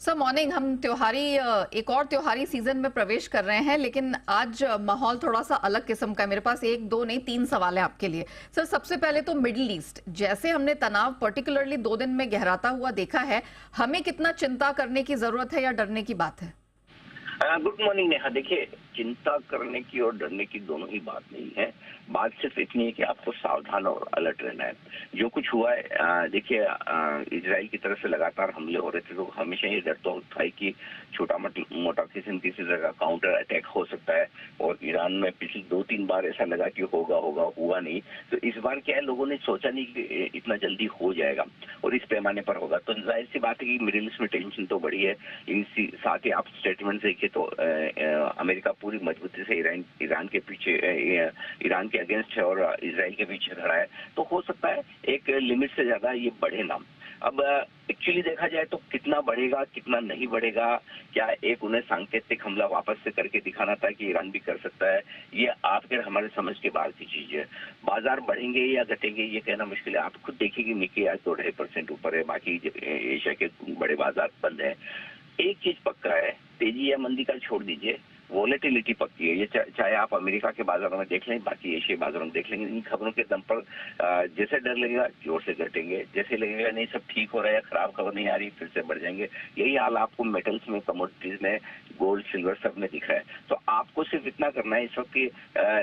Sir morning. हम एक और त्योहारी सीजन में प्रवेश कर रहे हैं, लेकिन आज माहौल थोड़ा सा अलग किस्म का है। मेरे पास एक दो नहीं तीन सवाल हैं आपके लिए। सर सबसे पहले तो मिडिल ईस्ट, जैसे हमने तनाव पर्टिकुलरली 2 दिन में गहराता हुआ देखा है, हमें कितना चिंता करने की जरूरत है या डरने की बात है? Good morning Neha. देखिए, चिंता करने की और डरने की दोनों ही बात नहीं है। बात सिर्फ इतनी है कि आपको सावधान और अलर्ट रहना है। जो कुछ हुआ है, देखिए, इजराइल की तरफ से लगातार हमले हो रहे थे, तो हमेशा ये डर तो था कि छोटा मोटा किसी न किसी तरह का काउंटर अटैक हो सकता है। और ईरान में पिछले 2-3 बार ऐसा लगा कि होगा होगा, हुआ नहीं। तो इस बार क्या है, लोगों ने सोचा नहीं कि इतना जल्दी हो जाएगा और इस पैमाने पर होगा। तो जाहिर सी बात है कि मिडिल ईस्ट में टेंशन तो बढ़ी है। साथ ही आप स्टेटमेंट देखिए तो अमेरिका पूरी मजबूती से ईरान के पीछे, ईरान के अगेंस्ट है और इजराइल के पीछे खड़ा है। तो हो सकता है एक लिमिट से ज्यादा ये बढ़े ना। अब एक्चुअली देखा जाए तो कितना बढ़ेगा कितना नहीं बढ़ेगा, क्या एक उन्हें सांकेतिक हमला वापस से करके दिखाना था कि ईरान भी कर सकता है, ये आपके हमारे समझ के बाहर की चीज है। बाजार बढ़ेंगे या घटेंगे ये कहना मुश्किल है। आप खुद देखिए निक्की आज 2-2.5% ऊपर है, बाकी एशिया के बड़े बाजार बंद है। एक चीज पक्का है, तेजी या मंदी का छोड़ दीजिए, वॉलेटिलिटी पक्की है। ये चाहे आप अमेरिका के बाजारों में देख लें, बाकी एशिया बाजारों में देख लेंगे, इन खबरों के दम पर जैसे डर लगेगा जोर से घटेंगे, जैसे लगेगा नहीं सब ठीक हो रहा है, खराब खबर नहीं आ रही, फिर से बढ़ जाएंगे। यही हाल आपको मेटल्स में, कमोडिटीज में, गोल्ड सिल्वर सब में दिख रहा है। तो आपको सिर्फ इतना करना है इस वक्त कि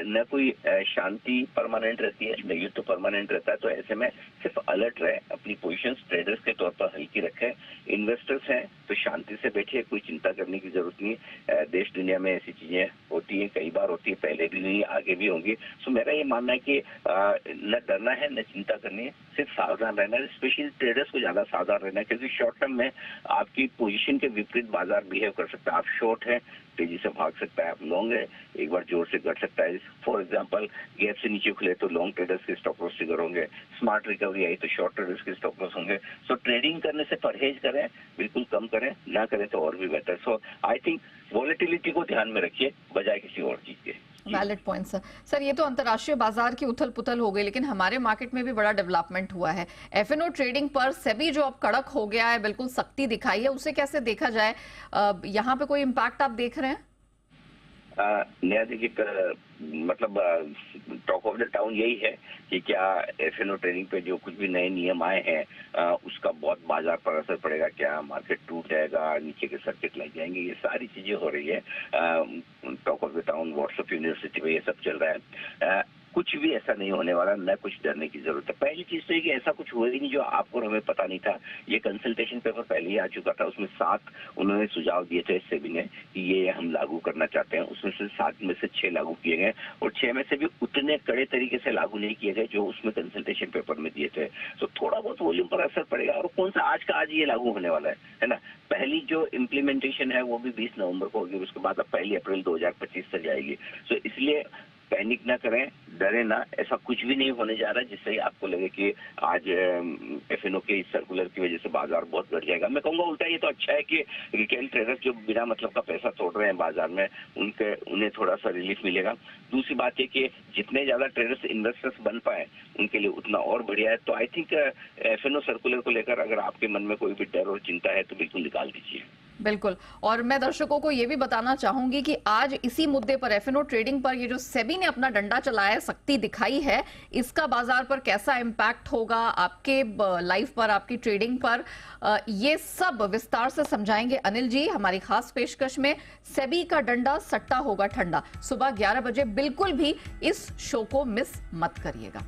न कोई शांति परमानेंट रहती है, न युद्ध परमानेंट रहता है। तो ऐसे में सिर्फ अलर्ट रहे, अपनी पोजिशन ट्रेडर्स के तौर पर हल्की रखें। इन्वेस्टर्स हैं तो शांति से बैठिए, कोई चिंता करने की जरूरत नहीं है। देश दुनिया में ऐसी चीजें होती है, कई बार होती है, पहले भी नहीं आगे भी होंगी। सो मेरा ये मानना है कि न डरना है न चिंता करनी है, सिर्फ सावधान रहना है। स्पेशली ट्रेडर्स को ज्यादा सावधान रहना है, क्योंकि शॉर्ट टर्म में आपकी पोजीशन के विपरीत बाजार बिहेव कर सकता है। आप शॉर्ट है, तेजी से भाग सकता है, आप लॉन्ग है, एक बार जोर से घट सकता है। फॉर एग्जांपल, गैप से नीचे खुले तो लॉन्ग ट्रेडर्स के स्टॉप लॉस ट्रिगर होंगे, स्मार्ट रिकवरी आई तो शॉर्ट ट्रेडर्स के स्टॉप लॉस होंगे। सो ट्रेडिंग करने से परहेज करें, बिल्कुल कम करें, ना करें तो और भी बेहतर। सो आई थिंक वॉलेटिलिटी को ध्यान में रखिए बजाय किसी और चीज के। Valid point sir. सर ये तो अंतर्राष्ट्रीय बाजार की उथल पुथल हो गई, लेकिन हमारे मार्केट में भी बड़ा डेवलपमेंट हुआ है। एफएनओ ट्रेडिंग पर सेबी जो अब कड़क हो गया है, बिल्कुल सख्ती दिखाई है, उसे कैसे देखा जाए? यहाँ पे कोई इम्पैक्ट आप देख रहे हैं? नया देखिए, मतलब टॉक ऑफ द टाउन यही है कि क्या एफएनओ ट्रेडिंग पे जो कुछ भी नए नियम आए हैं उसका बहुत बाजार पर असर पड़ेगा, क्या मार्केट टूट जाएगा, नीचे के सर्किट लग जाएंगे, ये सारी चीजें हो रही है। Talk of the town WhatsApp university पे ये सब चल रहा है। कुछ भी ऐसा नहीं होने वाला, न कुछ डरने की जरूरत है। पहली चीज तो ये कि ऐसा कुछ हुआ ही नहीं जो आपको और हमें पता नहीं था। ये कंसल्टेशन पेपर पहले ही आ चुका था, उसमें 7 उन्होंने सुझाव दिए थे सेबी ने कि ये हम लागू करना चाहते हैं। उसमें से 7 में से 6 लागू किए गए और 6 में से भी उतने कड़े तरीके से लागू नहीं किए गए जो उसमें कंसल्टेशन पेपर में दिए थे। तो थोड़ा बहुत वॉल्यूम पर असर पड़ेगा, और कौन सा आज का आज ये लागू होने वाला है ना। पहली जो इम्प्लीमेंटेशन है वो भी 20 नवंबर को होगी, उसके बाद अब 1 अप्रैल 2025 तक जाएगी। तो इसलिए पैनिक ना करें, डरे ना, ऐसा कुछ भी नहीं होने जा रहा है जिससे आपको लगे कि आज एफएनओ के इस सर्कुलर की वजह से बाजार बहुत बढ़ जाएगा। मैं कहूंगा उल्टा, ये तो अच्छा है कि रिटेल ट्रेडर्स जो बिना मतलब का पैसा तोड़ रहे हैं बाजार में, उन्हें थोड़ा सा रिलीफ मिलेगा। दूसरी बात है कि जितने ज्यादा ट्रेडर्स इन्वेस्टर्स बन पाए उनके लिए उतना और बढ़िया है। तो आई थिंक एफएनओ सर्कुलर को लेकर अगर आपके मन में कोई भी डर और चिंता है तो बिल्कुल निकाल दीजिए। बिल्कुल। और मैं दर्शकों को यह भी बताना चाहूंगी कि आज इसी मुद्दे पर, एफएनओ ट्रेडिंग पर, ये जो सेबी ने अपना डंडा चलाया है, सख्ती दिखाई है, इसका बाजार पर कैसा इंपैक्ट होगा, आपके लाइफ पर, आपकी ट्रेडिंग पर, ये सब विस्तार से समझाएंगे अनिल जी हमारी खास पेशकश में। सेबी का डंडा सट्टा होगा ठंडा, सुबह 11 बजे बिल्कुल भी इस शो को मिस मत करिएगा।